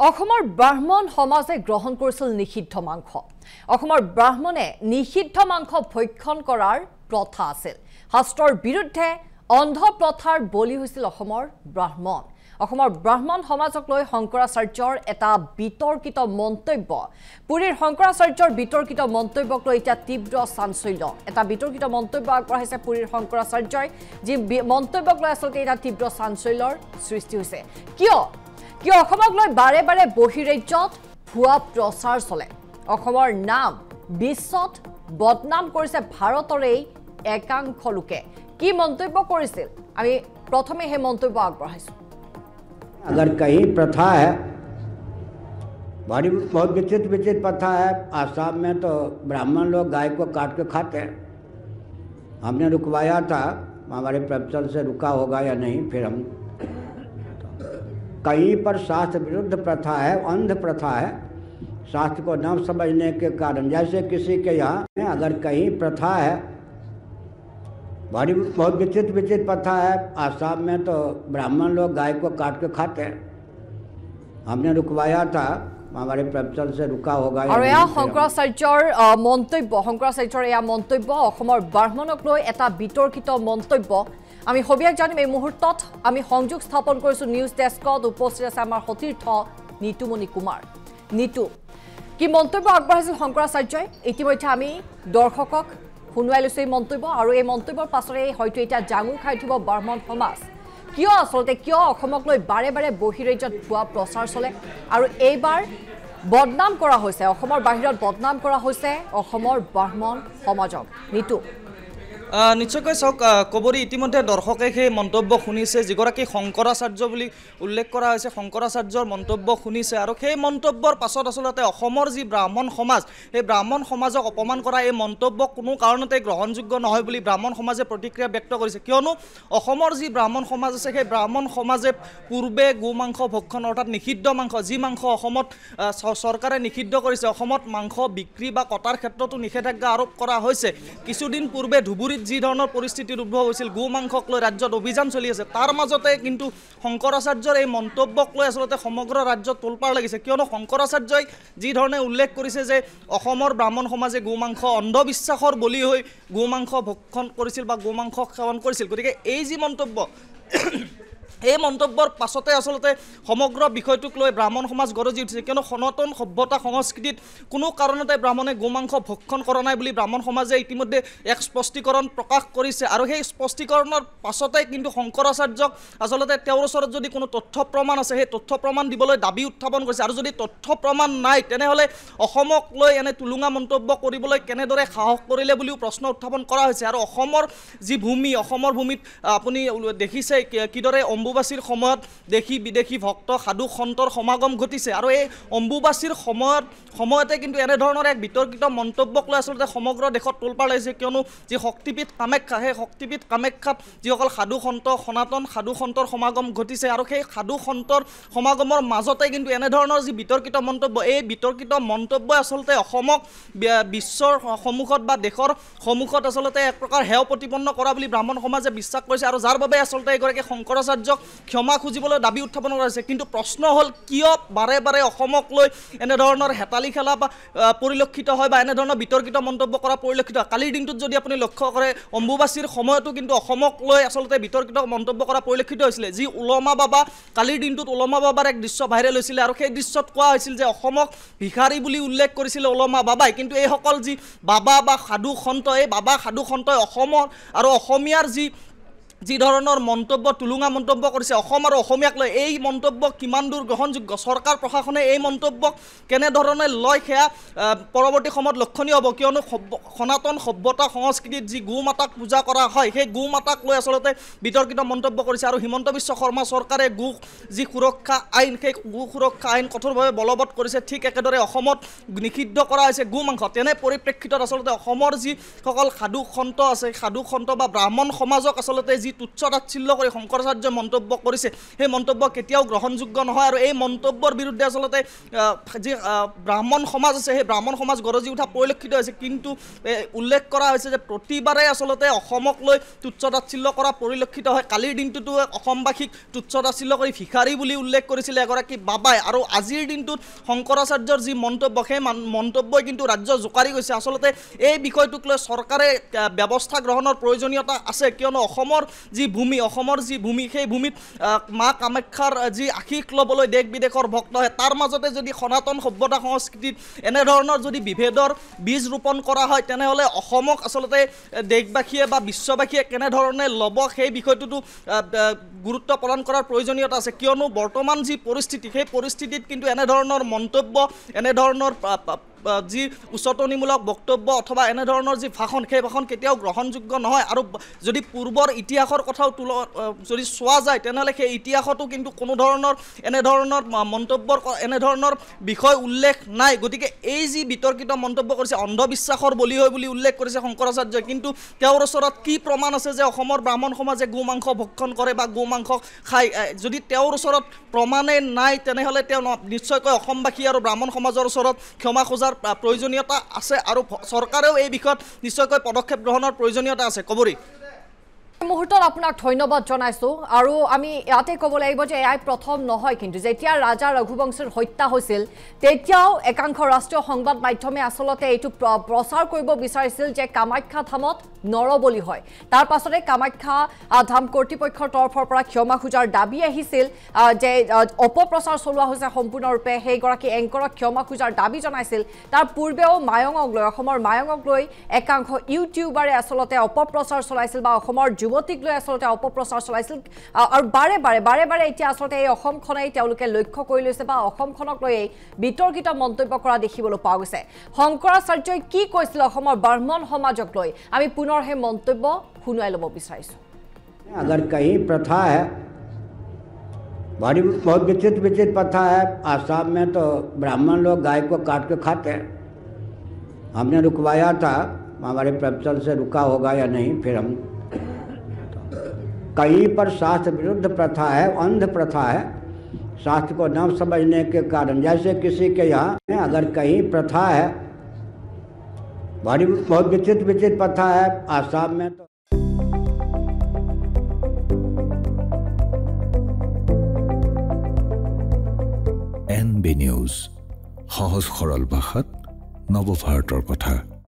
অসমৰ ব্ৰাহ্মণ সমাজে গ্ৰহণ কৰিছিল নিষিদ্ধ মাংস। অসমৰ ব্ৰাহ্মণে নিষিদ্ধ মাংস ভক্ষণ কৰাৰ প্ৰথা আছিল। শাস্ত্ৰৰ বিৰুদ্ধে অন্ধ প্ৰথাৰ বলি হৈছিল অসমৰ ব্ৰাহ্মণ। অসমৰ ব্ৰাহ্মণ সমাজক লৈ শংকৰাচাৰ্যৰ এটা বিতৰ্কিত মন্তব্য। পুৰীৰ শংকৰাচাৰ্যৰ বিতৰ্কিত মন্তব্যক লৈ এতিয়া তীব্ৰ চাঞ্চল্য। এটা বিতৰ্কিত মন্তব্য আগবঢ়াইছে পুৰীৰ শংকৰাচাৰ্যই, যি মন্তব্যক লৈ আচলতে এটা তীব্ৰ চাঞ্চল্যৰ সৃষ্টি হৈছে। কিয় অসমক লৈ বাৰে বাৰে বহিৰাজ্যত ভুৱা প্ৰচাৰ চলে। অসমৰ নাম বিশ্বত বদনাম কৰিছে ভাৰতৰে একাংশ লোকে। কি মন্তব্য কৰিছিল আমি প্ৰথমে সেই মন্তব্য আগবঢ়াইছো। अगर कहीं प्रथा है, बहुत विचित्र प्रथा है। आसाम में तो ब्राह्मण लोग गाय को काट के खाते हैं। हमने रुकवाया था, हमारे प्रोफेसर से रुका होगा या नहीं, फिर हम कहीं पर शास्त्र विरुद्ध प्रथा है, अंध प्रथा है, शास्त्र को न समझने के कारण। जैसे किसी के यहाँ अगर कहीं प्रथा है, बहुत विचित्र प्रथा है। आसाम में तो ब्राह्मण लोग गाय को काट के खाते हैं। हमने रुकवाया था, हमारे प्रोफेसर से रुका होगा। और यह शंकराचार्यर मंतव्य, शंकराचार्यर यह मंतव्य অসমৰ ব্ৰাহ্মণক লৈ এটা বিতৰ্কিত মন্তব্য। আমি সবিয়াক জানিম এই মুহূৰ্তত। আমি সংযোগ স্থাপন কৰিছো নিউজ ডেস্কত। উপস্থিত আছে আমাৰ সতীৰ্থ নিতুমণি কুমাৰ। নিতু, কি মন্তব্য আগবঢ়াইছিল শংকৰাচাৰ্যই? ইতিমধ্যে আমি দৰ্শকক শুনুৱাই লৈছো এই মন্তব্য, আৰু এই মন্তব্যৰ পাছৰে হয়তো এতিয়া জাঙুৰ খাই উঠিব ব্ৰাহ্মণ সমাজ। কিয় অসমক লৈ বাৰে বাৰে বহিৰাজ্যত ভুৱা প্ৰচাৰ চলে, আৰু এইবাৰ বদনাম কৰা হৈছে, অসমৰ বাহিৰত বদনাম কৰা হৈছে অসমৰ ব্ৰাহ্মণ সমাজক। নিতু, নিশ্চয়কৈ চাওক কবৰী, ইতিমধ্যে দৰ্শকে সেই মন্তব্য শুনিছে। যিগৰাকী শংকৰাচাৰ্য বুলি উল্লেখ কৰা হৈছে, শংকৰাচাৰ্যৰ মন্তব্য শুনিছে, আৰু সেই মন্তব্যৰ পাছত আচলতে অসমৰ যি ব্ৰাহ্মণ সমাজ, সেই ব্ৰাহ্মণ সমাজক অপমান কৰা এই মন্তব্য কোনো কাৰণতে গ্ৰহণযোগ্য নহয় বুলি ব্ৰাহ্মণ সমাজে প্ৰতিক্ৰিয়া ব্যক্ত কৰিছে। কিয়নো অসমৰ যি ব্ৰাহ্মণ সমাজ আছে, সেই ব্ৰাহ্মণ সমাজে পূৰ্বে গো মাংস ভক্ষণ, অৰ্থাৎ নিষিদ্ধ মাংস, যি মাংস অসমত চৰকাৰে নিষিদ্ধ কৰিছে, অসমত মাংস বিক্ৰী বা কটাৰ ক্ষেত্ৰতো নিষেধাজ্ঞা আৰোপ কৰা হৈছে। কিছুদিন পূৰ্বে ধুবুৰীত যি ধৰণৰ পৰিস্থিতিৰ উদ্ভৱ হৈছিল, গো মাংসক লৈ ৰাজ্যত অভিযান চলি আছে, তাৰ মাজতে কিন্তু শংকৰাচাৰ্যৰ এই মন্তব্যক লৈ আচলতে সমগ্ৰ ৰাজ্যত তোলপাৰ লাগিছে। কিয়নো শংকৰাচাৰ্যই যি ধৰণে উল্লেখ কৰিছে যে অসমৰ ব্ৰাহ্মণ সমাজে গো মাংস অন্ধবিশ্বাসৰ বলি হৈ গো মাংস ভক্ষণ কৰিছিল বা গো মাংস সেৱন কৰিছিল। গতিকে এই যি মন্তব্য, এই মন্তব্যৰ পাছতে আচলতে সমগ্ৰ বিষয়টোক লৈ ব্ৰাহ্মণ সমাজ গৰজি উঠিছে। কিয়নো সনাতন সভ্যতা সংস্কৃতিত কোনো কাৰণতে ব্ৰাহ্মণে গোমাংস ভক্ষণ কৰা নাই বুলি ব্ৰাহ্মণ সমাজে ইতিমধ্যে এক স্পষ্টীকৰণ প্ৰকাশ কৰিছে, আৰু সেই স্পষ্টীকৰণৰ পাছতে কিন্তু শংকৰাচাৰ্যক আচলতে তেওঁৰ ওচৰত যদি কোনো তথ্য প্ৰমাণ আছে, সেই তথ্য প্ৰমাণ দিবলৈ দাবী উত্থাপন কৰিছে। আৰু যদি তথ্য প্ৰমাণ নাই, তেনেহ'লে অসমক লৈ এনে টুলুঙা মন্তব্য কৰিবলৈ কেনেদৰে সাহস কৰিলে বুলিও প্ৰশ্ন উত্থাপন কৰা হৈছে। আৰু অসমৰ যি ভূমি, অসমৰ ভূমিত আপুনি দেখিছে কিদৰে অম্বুবাচীৰ সময়ত দেশী বিদেশী ভক্ত সাধু সন্তৰ সমাগম ঘটিছে, আৰু এই অম্বুবাচীৰ সময়তে কিন্তু এনেধৰণৰ এক বিতৰ্কিত মন্তব্যক লৈ আচলতে সমগ্ৰ দেশত তোলপাৰ লাগিছে। কিয়নো যি শক্তিপীঠ কামাখ্যা, সেই শক্তিপীঠ কামাখ্যাত যিসকল সাধু সন্ত, সনাতন সাধু সন্তৰ সমাগম ঘটিছে, আৰু সেই সাধু সন্তৰ সমাগমৰ মাজতে কিন্তু এনেধৰণৰ যি বিতৰ্কিত মন্তব্য, এই বিতৰ্কিত মন্তব্যই আচলতে অসমক বিশ্বৰ সন্মুখত বা দেশৰ সন্মুখত আচলতে এক প্ৰকাৰ হেয় প্ৰতিপন্ন কৰা বুলি ব্ৰাহ্মণ সমাজে বিশ্বাস কৰিছে, আৰু যাৰ বাবে আচলতে এগৰাকী শংকৰাচাৰ্যক ক্ষমা খুজিবলৈ দাবী উত্থাপন কৰিছে। কিন্তু প্ৰশ্ন হ'ল, কিয় বাৰে বাৰে অসমক লৈ এনেধৰণৰ হেতালি খেলা বা পৰিলক্ষিত হয়, বা এনেধৰণৰ বিতৰ্কিত মন্তব্য কৰা পৰিলক্ষিত হয়? কালিৰ দিনটোত যদি আপুনি লক্ষ্য কৰে, অম্বুবাচীৰ সময়তো কিন্তু অসমক লৈ আচলতে বিতৰ্কিত মন্তব্য কৰা পৰিলক্ষিত হৈছিলে। যি উলমা বাবা, কালিৰ দিনটোত উলমা বাবাৰ এক দৃশ্য ভাইৰেল হৈছিলে, আৰু সেই দৃশ্যত কোৱা হৈছিল যে অসমক ভিখাৰী বুলি উল্লেখ কৰিছিলে উলমা বাবাই। কিন্তু এইসকল যি বাবা বা সাধু সন্ত, এই বাবা সাধু সন্তই অসমৰ আৰু অসমীয়াৰ যি ধৰণৰ মন্তব্য, টুলুঙা মন্তব্য কৰিছে অসম আৰু অসমীয়াক লৈ, এই মন্তব্য কিমান দূৰ গ্ৰহণযোগ্য, চৰকাৰ প্ৰশাসনে এই মন্তব্যক কেনেধৰণে লয়, সেয়া পৰৱৰ্তী সময়ত লক্ষণীয় হ'ব। কিয়নো সনাতন সভ্যতা সংস্কৃতিত যি গো মাতাক পূজা কৰা হয়, সেই গো মাতাক লৈ আচলতে বিতৰ্কিত মন্তব্য কৰিছে। আৰু হিমন্ত বিশ্ব শৰ্মা চৰকাৰে গো যি সুৰক্ষা আইন, সেই গো সুৰক্ষা আইন কঠোৰভাৱে বলবৎ কৰিছে। ঠিক একেদৰে অসমত নিষিদ্ধ কৰা হৈছে গো মাংস। তেনে পৰিপ্ৰেক্ষিতত আচলতে অসমৰ যিসকল সাধু সন্ত আছে, সাধু সন্ত বা ব্ৰাহ্মণ সমাজক আচলতে যি যি তুচ্ছ তাচ্ছিল্য কৰি শংকৰাচাৰ্যই মন্তব্য কৰিছে সেই মন্তব্য কেতিয়াও গ্ৰহণযোগ্য নহয় আৰু এই মন্তব্যৰ বিৰুদ্ধে আচলতে যি ব্ৰাহ্মণ সমাজ আছে সেই ব্ৰাহ্মণ সমাজ গৰজি উঠা পৰিলক্ষিত হৈছে কিন্তু উল্লেখ কৰা হৈছে যে প্ৰতিবাৰে আচলতে অসমক লৈ তুচ্ছ তাচ্ছিল্য কৰা পৰিলক্ষিত হয় কালিৰ দিনটোতো অসমবাসীক তুচ্ছ তাচ্ছিল্য কৰি ভিখাৰী বুলি উল্লেখ কৰিছিলে এগৰাকী বাবাই আৰু আজিৰ দিনটোত শংকৰাচাৰ্যৰ যি মন্তব্য সেই মন্তব্যই কিন্তু ৰাজ্য জোকাৰি গৈছে আচলতে এই বিষয়টোক লৈ চৰকাৰে ব্যৱস্থা গ্ৰহণৰ প্ৰয়োজনীয়তা আছে কিয়নো অসমৰ যি ভূমি সেই ভূমিত মা কামাখ্যাৰ যি আশীষ ল'বলৈ দেশ বিদেশৰ ভক্ত হয় তাৰ মাজতে যদি সনাতন সভ্যতা সংস্কৃতিত এনেধৰণৰ যদি বিভেদৰ বীজ ৰোপণ কৰা হয় তেনেহ'লে অসমক আচলতে দেশবাসীয়ে বা বিশ্ববাসীয়ে কেনেধৰণে ল'ব সেই বিষয়টোতো গুৰুত্ব প্ৰদান কৰাৰ প্ৰয়োজনীয়তা আছে কিয়নো বৰ্তমান যি পৰিস্থিতি সেই পৰিস্থিতিত কিন্তু এনেধৰণৰ মন্তব্য এনেধৰণৰ যি উচতনিমূলক বক্তব্য অথবা এনেধৰণৰ যি ভাষণ সেই ভাষণ কেতিয়াও গ্ৰহণযোগ্য নহয় আৰু যদি পূৰ্বৰ ইতিহাসৰ কথাও যদি চোৱা যায় তেনেহ'লে সেই ইতিহাসতো কিন্তু কোনো ধৰণৰ এনেধৰণৰ মন্তব্যৰ এনেধৰণৰ বিষয় উল্লেখ নাই গতিকে এই যি বিতৰ্কিত মন্তব্য কৰিছে অন্ধবিশ্বাসৰ বলি হয় বুলি উল্লেখ কৰিছে শংকৰাচাৰ্যই কিন্তু তেওঁৰ ওচৰত কি প্ৰমাণ আছে যে অসমৰ ব্ৰাহ্মণ সমাজে গো মাংস ভক্ষণ কৰে বা গো মাংস খায় যদি তেওঁৰ ওচৰত প্ৰমাণে নাই তেনেহ'লে তেওঁ নিশ্চয়কৈ অসমবাসী আৰু ব্ৰাহ্মণ সমাজৰ ওচৰত ক্ষমা খোজাৰ প্ৰয়োজনীয়তা আছে আৰু চৰকাৰেও এই বিষয়ত নিশ্চয়কৈ পদক্ষেপ গ্ৰহণৰ প্ৰয়োজনীয়তা আছে কবৰী মুহূৰ্তত আপোনাক ধন্যবাদ জনাইছোঁ আৰু আমি ইয়াতে ক'ব লাগিব যে এয়াই প্ৰথম নহয় কিন্তু যেতিয়া ৰাজা ৰঘুবংশীৰ হত্যা হৈছিল তেতিয়াও একাংশ ৰাষ্ট্ৰীয় সংবাদ মাধ্যমে আচলতে এইটো প্ৰচাৰ কৰিব বিচাৰিছিল যে কামাখ্যা ধামত নৰবলি হয় তাৰ পাছতে কামাখ্যা ধাম কৰ্তৃপক্ষৰ তৰফৰ পৰা ক্ষমা খোজাৰ দাবী আহিছিল যে অপপ্ৰচাৰ চলোৱা হৈছে সম্পূৰ্ণৰূপে সেইগৰাকী এংকৰক ক্ষমা খোজাৰ দাবী জনাইছিল তাৰ পূৰ্বেও মায়ঙক লৈ অসমৰ মায়ঙক লৈ একাংশ ইউটিউবাৰে আচলতে অপপ্ৰচাৰ চলাইছিল বা অসমৰ যুৱতীক লৈ আচলতে অপপ্ৰচাৰ চলাইছিল আৰু বাৰে বাৰে এতিয়া আচলতে এই অসমখনেই তেওঁলোকে লক্ষ্য কৰি লৈছে বা অসমখনক লৈ বিতৰ্কিত মন্তব্য কৰা দেখিবলৈ পোৱা গৈছে শংকৰাচাৰ্যই কি কৈছিল অসমৰ ব্ৰাহ্মণ সমাজক লৈ আমি পুনৰ সেই মন্তব্য শুনাই ল'ব বিচাৰিছোঁ अगर कहीं प्रथा है बहुत विचित्र प्रथा है आसाम में तो ब्राह्मण लोग गाय को काट के खाते हैं हमने रुकवाया था हमारे प्रोफेसर से रुका होगा या नहीं फिर हम कहीं पर शास्त्र विरुद्ध प्रथा है अंध प्रथा है शास्त्र को न समझने के कारण जैसे किसी के यहाँ अगर कहीं प्रथा है बहुत विचित्र प्रथा है आसाम में तो NB News সহজ সৰল ভাষাত নৱভাৰতৰ কথা